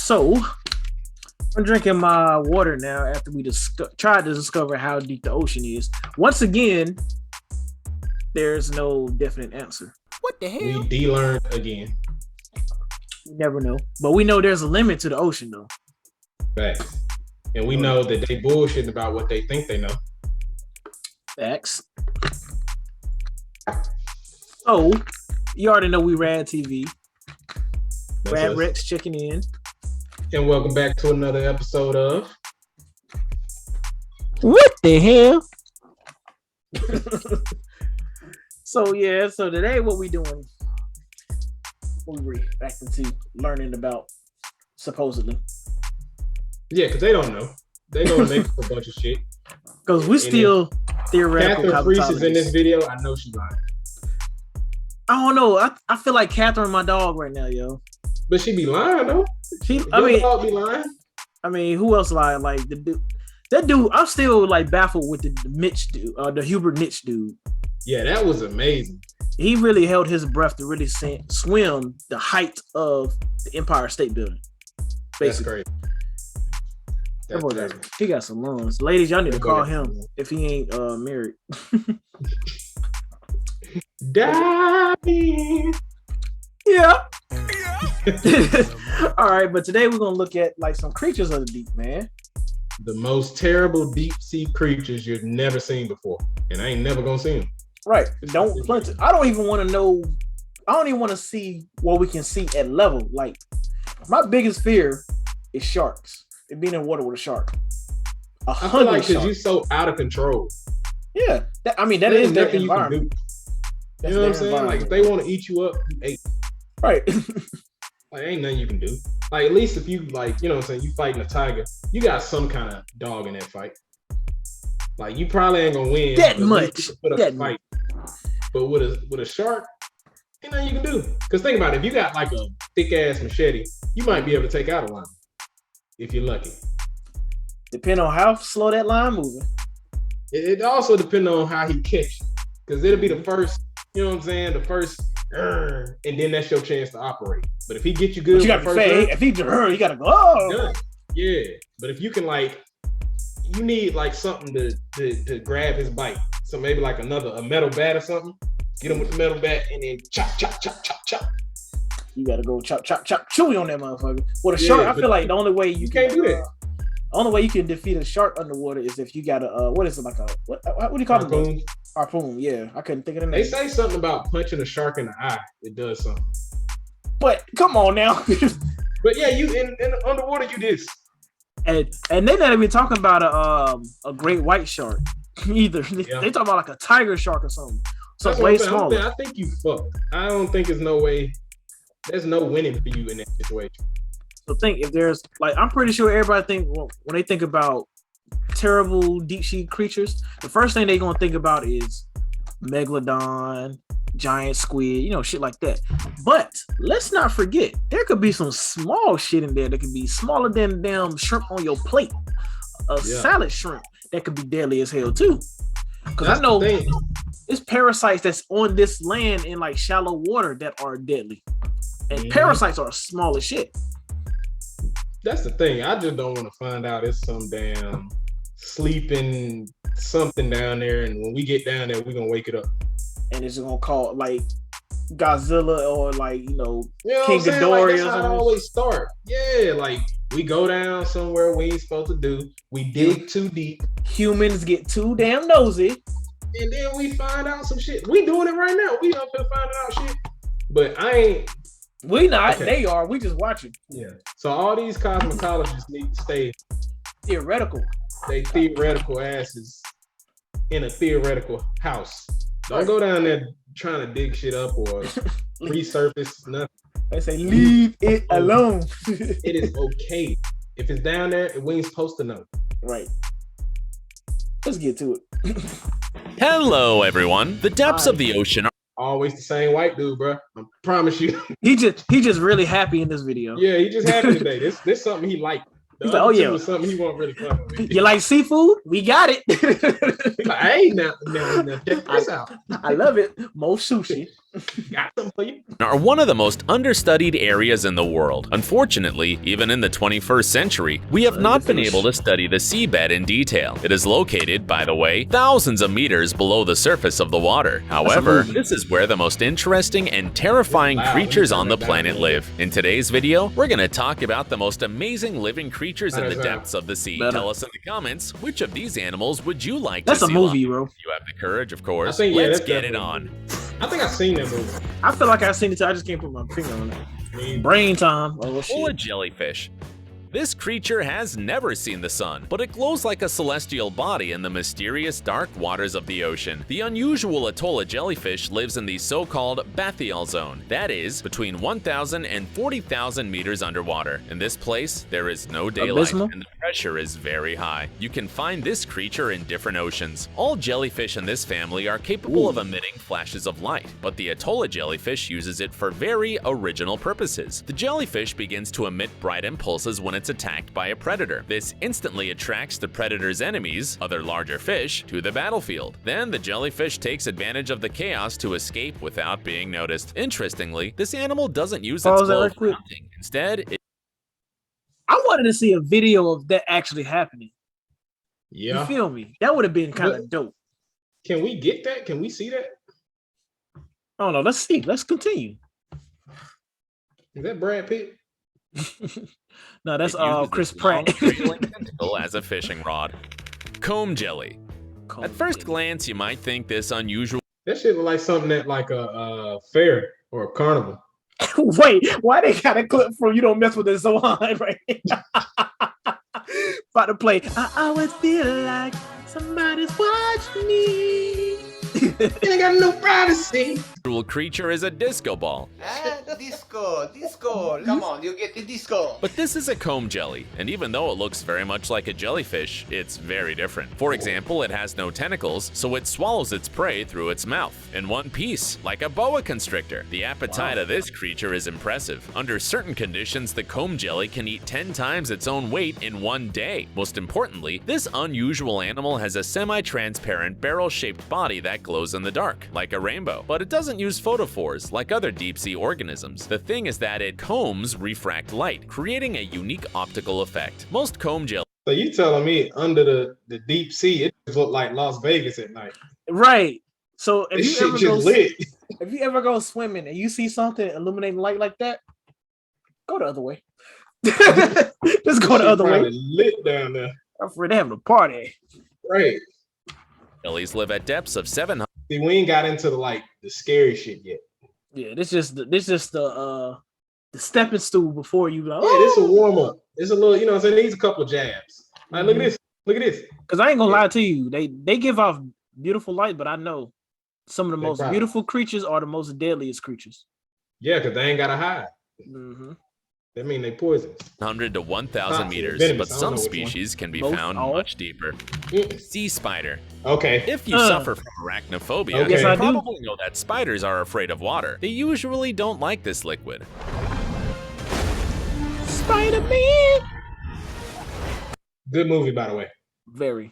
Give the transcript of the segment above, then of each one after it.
So I'm drinking my water now after we tried to discover how deep the ocean is. Once again, there's no definite answer. What the hell? We de-learned again. You never know. But we know there's a limit to the ocean, though. Facts. And we know that they bullshitting about what they think they know. Facts. So, you already know we R.A.D.D TV. R.A.D.D Rex checking in. And welcome back to another episode of What the hell? So today what we doing? We're back into learning about supposedly. Yeah, because they don't know. They gonna make a bunch of shit. Because we still theoretical. Catherine Freese is in this video. I know she's lying. I don't know. I feel like Catherine, my dog, right now, yo. But she be lying though. Dog be lying. I mean, who else lied? Like the dude. That dude, I'm still like baffled with the Mitch dude, the Hubert Mitch dude. Yeah, that was amazing. He really held his breath to really swim the height of the Empire State Building. Basically. That's crazy. He got some lungs. Ladies, y'all need to call him if he ain't married. Daddy. Yeah. All right, but today we're gonna look at like some creatures of the deep, man. The most terrible deep sea creatures you've never seen before, and I ain't never gonna see them. Right. I don't even want to know. I don't even want to see what we can see at level. Like, my biggest fear is sharks. It being in water with a shark. I feel like because you're so out of control. Yeah. That is their environment. You know what I'm saying? Like, if they want to eat you up, you ate. Right. Like, ain't nothing you can do. Like, at least if you, like, you know what I'm saying, you fighting a tiger, you got some kind of dog in that fight. Like, you probably ain't gonna win that much. Fight. But with a shark, ain't nothing you can do. Because think about it, if you got like a thick ass machete, you might be able to take out a line if you're lucky. Depending on how slow that line moving. It also depends on how he catch. Because it'll be the first, you know what I'm saying, the first, and then that's your chance to operate. But if he get you good, you gotta say, if he you gotta go. Oh. Yeah, but if you can you need like something to grab his bite. So maybe like a metal bat or something. Get him with the metal bat and then chop. You gotta go chop, chewy on that motherfucker. With a shark, I feel like the only way you can't do that. The only way you can defeat a shark underwater is if you got what is it, like what do you call it? Harpoon, yeah. I couldn't think of the name. They say something about punching a shark in the eye. It does something. But come on now. But yeah, you in underwater you this. And they not even talking about a great white shark either. Yeah. They talk about like a tiger shark or something. So way smaller. I think you fucked. I don't think there's no way. There's no winning for you in that situation. So think if there's like, I'm pretty sure everybody think when they think about terrible deep sea creatures, the first thing they're gonna think about is megalodon, giant squid, shit like that. But let's not forget, there could be some small shit in there that could be smaller than damn shrimp on your plate. Salad shrimp that could be deadly as hell too. Because I know it's parasites that's on this land in like shallow water that are deadly. And parasites are small as shit. That's the thing. I just don't want to find out it's some damn sleeping something down there, and when we get down there, we're gonna wake it up. And it's gonna call like Godzilla or like King Ghidorah. Like, that's how it always start. Yeah, like we go down somewhere we ain't supposed to do. We dig too deep. Humans get too damn nosy, and then we find out some shit. We doing it right now. We up here finding out shit. But I ain't. We not. Okay. They are. We just watching. Yeah. So all these cosmetologists need to stay theoretical. They theoretical asses in a theoretical house. Don't go down there trying to dig shit up or resurface nothing. They say leave it alone. It is okay. If it's down there, we ain't supposed to know. Right. Let's get to it. Hello, everyone. The depths of the ocean are always the same white dude, bro. I promise you. He just really happy in this video. Yeah, he just happy today. This something he liked. He's like, oh yeah, something he won't really fuck with. You like seafood? We got it. He's like, hey, now check this out. I love it. More sushi. Got something for you. Are one of the most understudied areas in the world. Unfortunately, even in the 21st century, we have not been able to study the seabed in detail. It is located, by the way, thousands of meters below the surface of the water. However, this is where the most interesting and terrifying creatures on the planet live. In today's video, we're going to talk about the most amazing living creatures in the depths of the sea. Tell us in the comments, which of these animals would you like to see? That's a movie, bro. You have the courage, of course. I think, yeah, let's get it on. I think I've seen that movie. I feel like I've seen it too. I just can't put my finger on it. Brain time. Oh, Full of shit. jellyfish. This creature has never seen the sun, but it glows like a celestial body in the mysterious dark waters of the ocean. The unusual atoll jellyfish lives in the so-called bathyal zone, that is, between 1,000 and 40,000 meters underwater. In this place, there is no daylight, and the pressure is very high. You can find this creature in different oceans. All jellyfish in this family are capable of emitting flashes of light, but the atoll jellyfish uses it for very original purposes. The jellyfish begins to emit bright impulses when it's attacked by a predator. This instantly attracts the predator's enemies, other larger fish, to the battlefield. Then the jellyfish takes advantage of the chaos to escape without being noticed. Interestingly, this animal doesn't use its glow for hunting. Instead, I wanted to see a video of that actually happening. Yeah. You feel me? That would have been kind of dope. Can we get that? Can we see that? I don't know. Let's see. Let's continue. Is that Brad Pitt? No, that's Chris Pratt. tentacle as a fishing rod. Comb jelly. At first glance, you might think this unusual. That shit look like something at like a fair or a carnival. Wait, why they got a clip from "You Don't Mess with the Zohan" right here? About to play. I always feel like somebody's watching me. Ain't got no privacy. Creature is a disco ball. Disco. Come on, you get the disco. But this is a comb jelly, and even though it looks very much like a jellyfish, it's very different. For example, it has no tentacles, so it swallows its prey through its mouth in one piece, like a boa constrictor. The appetite of this creature is impressive. Under certain conditions, the comb jelly can eat 10 times its own weight in one day. Most importantly, this unusual animal has a semi-transparent barrel-shaped body that glows in the dark, like a rainbow. But it doesn't use photophores like other deep-sea organisms. The thing is that its combs refract light, creating a unique optical effect. Most comb jelly. So you telling me under the deep sea, it just look like Las Vegas at night? Right. So if This you shit ever just lit. if you ever go swimming and you see something illuminating light like that, go the other way. Just go the other way. Lit down there. I'm afraid they're having a party. Right. Jellies live at depths of 700. See, we ain't got into the scary shit yet. Yeah, this just the stepping stool before you like. Yeah, this is a warm up. It's a little, you know what I'm saying? It needs a couple of jabs. Like, look at this. Look at this. Because I ain't gonna lie to you, they give off beautiful light, but I know some of the most beautiful creatures are the most deadliest creatures. Yeah, because they ain't gotta hide. Mm-hmm. That mean they poisonous. 100 to 1,000 meters, but some species can be found much deeper. Sea spider. Okay. If you suffer from arachnophobia, Yes, you I probably know that spiders are afraid of water. They usually don't like this liquid. Spider-Man. Good movie, by the way. Very.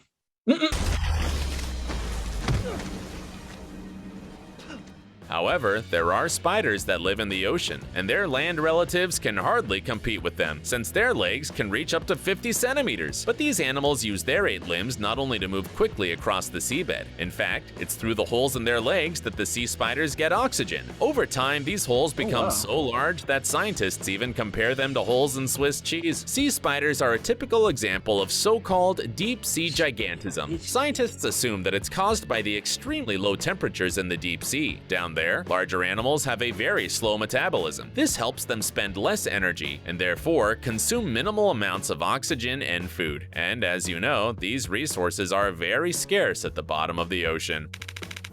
However, there are spiders that live in the ocean, and their land relatives can hardly compete with them, since their legs can reach up to 50 centimeters. But these animals use their 8 limbs not only to move quickly across the seabed. In fact, it's through the holes in their legs that the sea spiders get oxygen. Over time, these holes become so large that scientists even compare them to holes in Swiss cheese. Sea spiders are a typical example of so-called deep-sea gigantism. Scientists assume that it's caused by the extremely low temperatures in the deep sea. Down there, larger animals have a very slow metabolism. This helps them spend less energy and therefore consume minimal amounts of oxygen and food. And as you know, these resources are very scarce at the bottom of the ocean.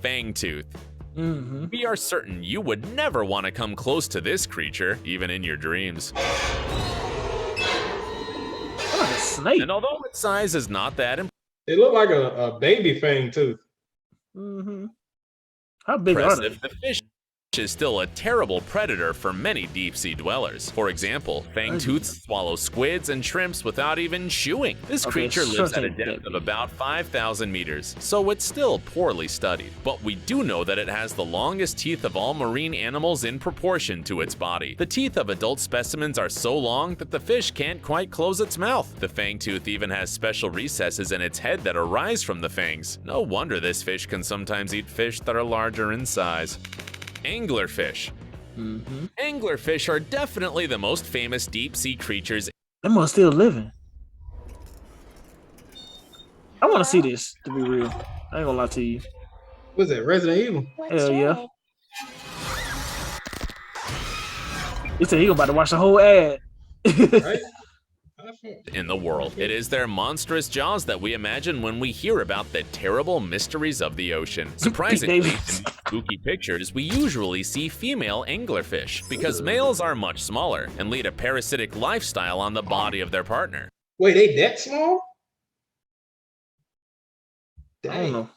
Fangtooth. We are certain you would never want to come close to this creature, even in your dreams. What a snake. And although its size is not that It looked like a baby Fangtooth. How big are they? impressive, the fish is still a terrible predator for many deep-sea dwellers. For example, fangtooths swallow squids and shrimps without even chewing. This creature lives at a depth of about 5,000 meters, so it's still poorly studied. But we do know that it has the longest teeth of all marine animals in proportion to its body. The teeth of adult specimens are so long that the fish can't quite close its mouth. The fangtooth even has special recesses in its head that arise from the fangs. No wonder this fish can sometimes eat fish that are larger in size. Anglerfish. Anglerfish are definitely the most famous deep-sea creatures. Them are still living. I want to see this, to be real. I ain't gonna lie to you. What's that, Resident Evil? Hell yeah. He said he about to watch the whole ad. Right? In the world. It is their monstrous jaws that we imagine when we hear about the terrible mysteries of the ocean. Surprisingly, in these spooky pictures, we usually see female anglerfish because males are much smaller and lead a parasitic lifestyle on the body of their partner. Wait, they that small? I don't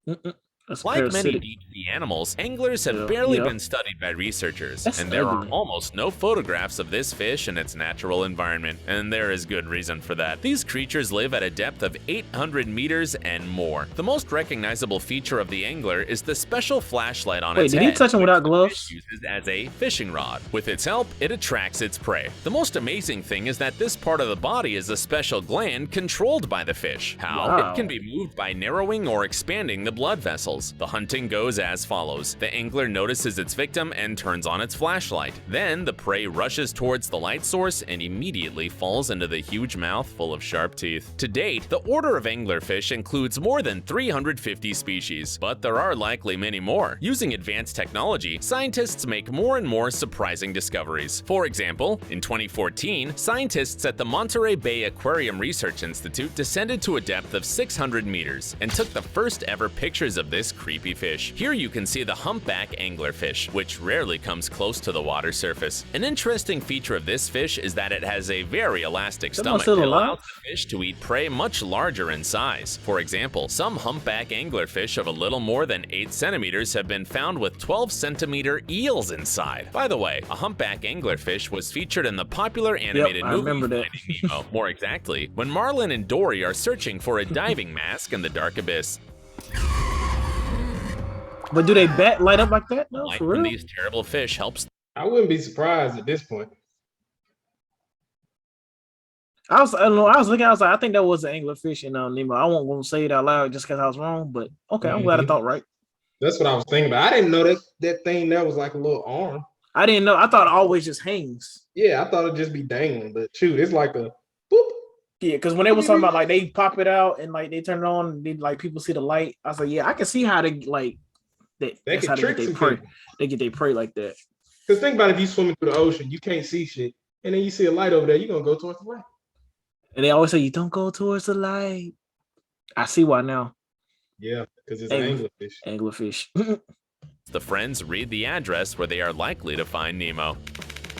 know. That's Like many parasitic. deep-sea animals, anglers have barely been studied by researchers, and there are almost no photographs of this fish in its natural environment, and there is good reason for that. These creatures live at a depth of 800 meters and more. The most recognizable feature of the angler is the special flashlight on its head. Wait, did he touch him without gloves? Uses as a fishing rod. With its help, it attracts its prey. The most amazing thing is that this part of the body is a special gland controlled by the fish. How? Wow. It can be moved by narrowing or expanding the blood vessels. The hunting goes as follows. The angler notices its victim and turns on its flashlight. Then the prey rushes towards the light source and immediately falls into the huge mouth full of sharp teeth. To date, the order of anglerfish includes more than 350 species, but there are likely many more. Using advanced technology, scientists make more and more surprising discoveries. For example, in 2014, scientists at the Monterey Bay Aquarium Research Institute descended to a depth of 600 meters and took the first ever pictures of this creepy fish. Here you can see the humpback anglerfish, which rarely comes close to the water surface. An interesting feature of this fish is that it has a very elastic stomach that allows the fish to eat prey much larger in size. For example, some humpback anglerfish of a little more than 8 centimeters have been found with 12-centimeter eels inside. By the way, a humpback anglerfish was featured in the popular animated movie Finding Nemo. More exactly, when Marlin and Dory are searching for a diving mask in the dark abyss. But do they light up like that? No, Light for from real? these terrible fish helps. I wouldn't be surprised at this point. I don't know. I was looking. I was like, I think that was an anglerfish in Nemo. I won't gonna say it out loud just because I was wrong. But okay, I'm glad I thought right. That's what I was thinking about. I didn't know that thing there was like a little arm. I didn't know. I thought it always just hangs. Yeah, I thought it'd just be dangling, but shoot, it's like a boop. Yeah, because when they was talking about like they pop it out and like they turn it on, and they like people see the light. I was like, yeah, I can see how they like that's how they get their prey. They get their prey like that. Because think about if you swimming through the ocean, you can't see shit, and then you see a light over there, you're gonna go towards the light. And they always say you don't go towards the light. I see why now. Yeah, because it's an anglerfish. Anglerfish. The friends read the address where they are likely to find Nemo.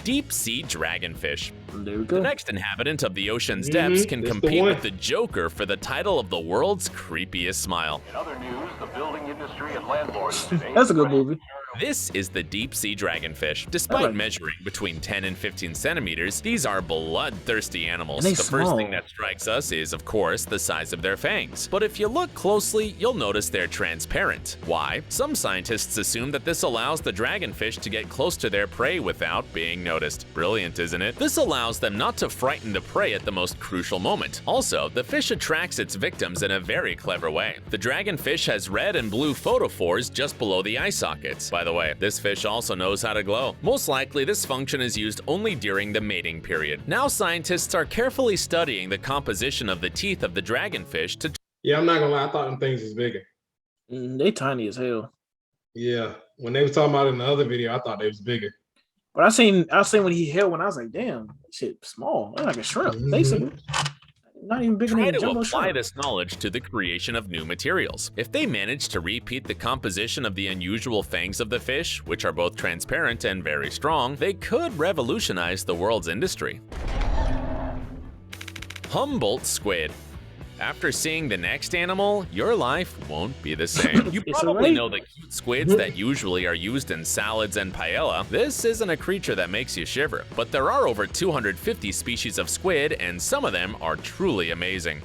Deep sea dragonfish. There we go. The next inhabitant of the ocean's depths can compete with the Joker for the title of the world's creepiest smile. In other news, the building industry and landlords today. That's a good movie. This is the deep sea dragonfish. Despite measuring between 10 and 15 centimeters, these are bloodthirsty animals. The first thing that strikes us is, of course, the size of their fangs. But if you look closely, you'll notice they're transparent. Why? Some scientists assume that this allows the dragonfish to get close to their prey without being noticed. Brilliant, isn't it? This allows them not to frighten the prey at the most crucial moment. Also, the fish attracts its victims in a very clever way. The dragonfish has red and blue photophores just below the eye sockets. By the way, this fish also knows how to glow. Most likely, this function is used only during the mating period. Now, scientists are carefully studying the composition of the teeth of the dragonfish to... Yeah, I'm not gonna lie, I thought them things was bigger. They tiny as hell. Yeah, when they were talking about it in the other video, I thought they was bigger. But I seen when he held one, I was like, damn, that shit small. That's like a shrimp, basically. Not even bigger than a jumbo shrimp. Apply this knowledge to the creation of new materials. If they manage to repeat the composition of the unusual fangs of the fish, which are both transparent and very strong, they could revolutionize the world's industry. Humboldt Squid. After seeing the next animal, your life won't be the same. You It's probably alright. know the cute squids that usually are used in salads and paella. This isn't a creature that makes you shiver, but there are over 250 species of squid, and some of them are truly amazing.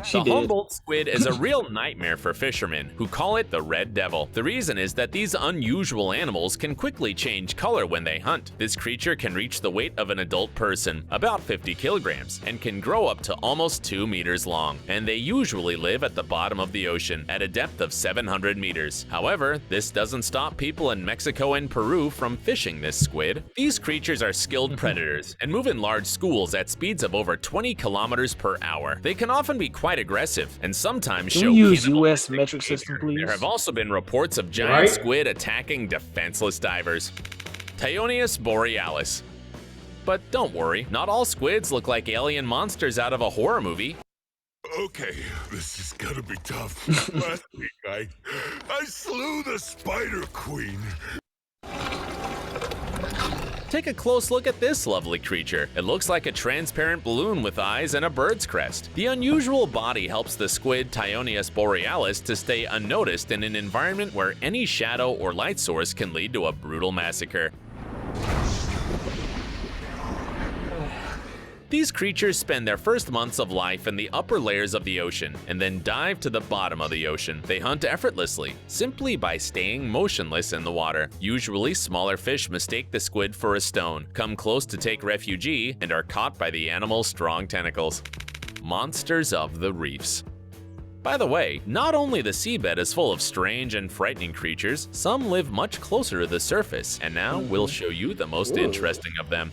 She The did. Humboldt Squid is a real nightmare for fishermen, who call it the Red Devil. The reason is that these unusual animals can quickly change color when they hunt. This creature can reach the weight of an adult person, about 50 kilograms, and can grow up to almost 2 meters long. And they usually live at the bottom of the ocean, at a depth of 700 meters. However, this doesn't stop people in Mexico and Peru from fishing this squid. These creatures are skilled predators and move in large schools at speeds of over 20 kilometers per hour. They can often be quite aggressive and sometimes Can show we use cannibalistic US metric system, behavior. please? There have also been reports of giant Right. squid attacking defenseless divers. Tyonius borealis. But don't worry, not all squids look like alien monsters out of a horror movie. Okay, this is gonna be tough. Last week I slew the Spider Queen. Take a close look at this lovely creature. It looks like a transparent balloon with eyes and a bird's crest. The unusual body helps the squid Tyonius borealis to stay unnoticed in an environment where any shadow or light source can lead to a brutal massacre. These creatures spend their first months of life in the upper layers of the ocean and then dive to the bottom of the ocean. They hunt effortlessly, simply by staying motionless in the water. Usually, smaller fish mistake the squid for a stone, come close to take refuge, and are caught by the animal's strong tentacles. Monsters of the reefs. By the way, not only the seabed is full of strange and frightening creatures, some live much closer to the surface, and now we'll show you the most interesting of them.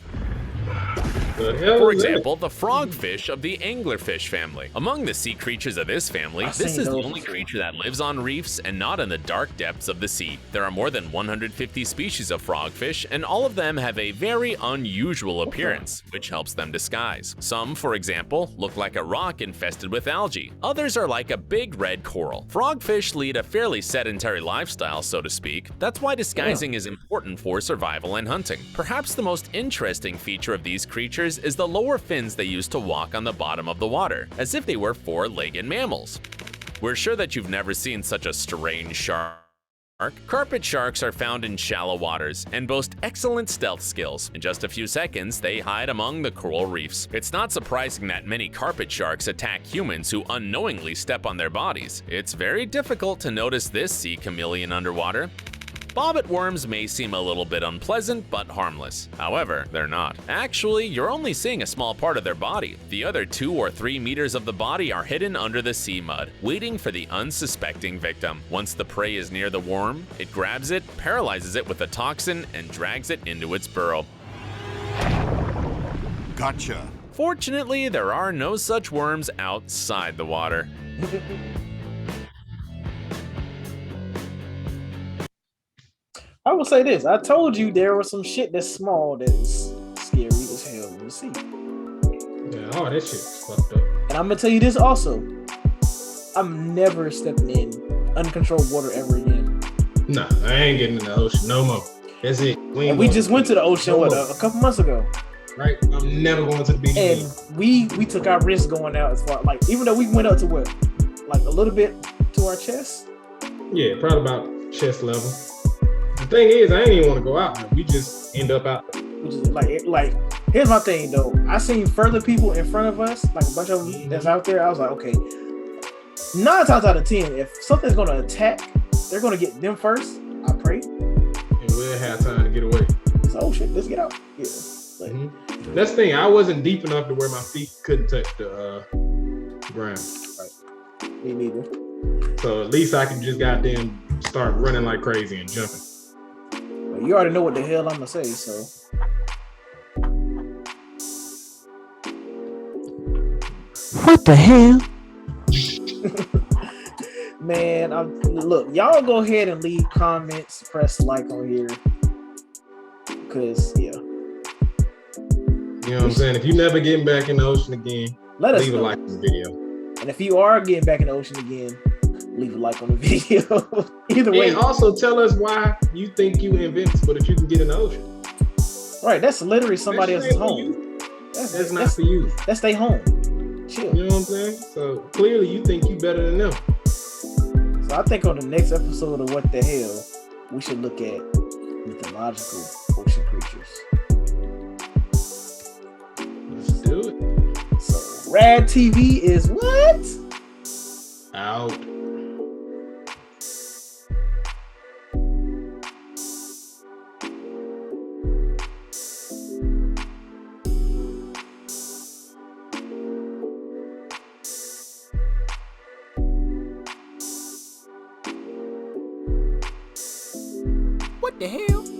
The hell For is that? example, the frogfish of the anglerfish family. Among the sea creatures of this family, I've this seen is the those only before. creature that lives on reefs and not in the dark depths of the sea. There are more than 150 species of frogfish, and all of them have a very unusual appearance, which helps them disguise. Some, for example, look like a rock infested with algae. Others are like a big red coral. Frogfish lead a fairly sedentary lifestyle, so to speak. That's why disguising is important for survival and hunting. Perhaps the most interesting feature of these creatures is the lower fins they use to walk on the bottom of the water, as if they were four-legged mammals. We're sure that you've never seen such a strange shark. Carpet sharks are found in shallow waters and boast excellent stealth skills. In just a few seconds, they hide among the coral reefs. It's not surprising that many carpet sharks attack humans who unknowingly step on their bodies. It's very difficult to notice this sea chameleon underwater. Bobbit worms may seem a little bit unpleasant, but harmless. However, they're not. Actually, you're only seeing a small part of their body. The other 2 or 3 meters of the body are hidden under the sea mud, waiting for the unsuspecting victim. Once the prey is near the worm, it grabs it, paralyzes it with a toxin, and drags it into its burrow. Gotcha. Fortunately, there are no such worms outside the water. I will say this. I told you there was some shit that's small that is scary as hell in the sea. Yeah, all that shit's fucked up. And I'm gonna tell you this also. I'm never stepping in uncontrolled water ever again. Nah, I ain't getting in the ocean no more. That's it. And ain't we going just went to the ocean no what more. a couple months ago, Right? I'm never going to the beach and again. we took our risk going out as far like even though we went up to what like a little bit to our chest. Yeah, probably about chest level. The thing is, I ain't even want to go out there. We just end up out there. Which is like here's my thing though. I seen further people in front of us, like a bunch of them that's out there. I was like, okay, 9 times out of 10, if something's gonna attack, they're gonna get them first. I pray. And we'll have time to get away. So, oh shit, let's get out. Yeah. Like, That's the thing. I wasn't deep enough to where my feet couldn't touch the ground. me neither. So at least I can just goddamn start running like crazy and jumping. But you already know what the hell I'm gonna say, so. What the hell? Man, look, y'all go ahead and leave comments, press like on here. Cause yeah. You know what I'm saying? If you never getting back in the ocean again, Let us leave a know. like on the video. And if you are getting back in the ocean again, leave a like on the video. Either way. And also tell us why you think you invincible if you can get in the ocean. Right, that's literally somebody else's Especially home. That's not for you. That's their home. Chill. You know what I'm saying? So clearly you think you better than them. So I think on the next episode of What the Hell, we should look at mythological ocean creatures. Let's do it. So R.A.D. TV is what? Out. What the hell?